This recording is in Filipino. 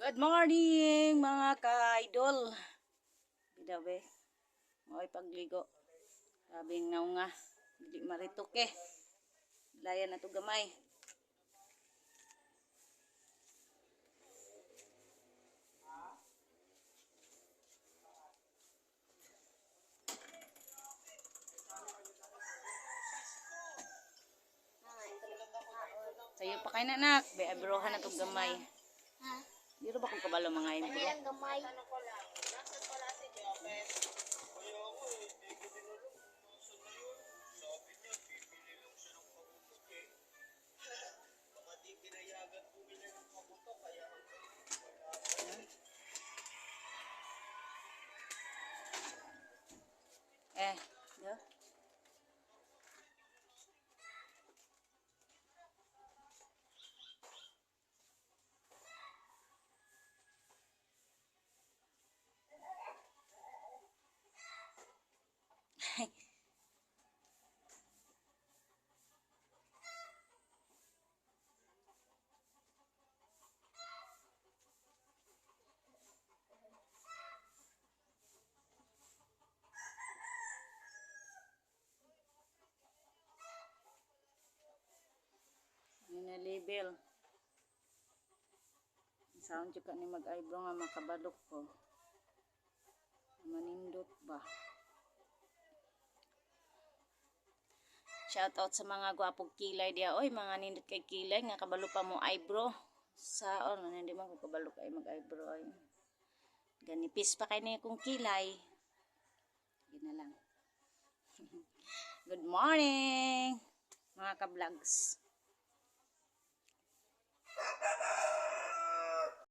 Good morning mga ka-idol. Bidabe, mo'y pagligo. Sabing naw nga, hindi marituke. Layan na to gamay. Sayo pa kayo na nak, beabrohan na to gamay. Ha? Dito ba kung kabalo mga Ano ibro? yan, gamay? Yo. Ini label. Sound juga ni mag-eyebrow nga makabalok ko. Manindot ba? Shout out sa mga gwapong kilay dia. Oy, mga nindot kay kilay nga kabalo pa mo eyebrow. Saon hindi man ko kabalo kay mag-eyebrow ay. Ganipis pa kay ni kung kilay. Gina lang. Good morning mga ka-vlogs.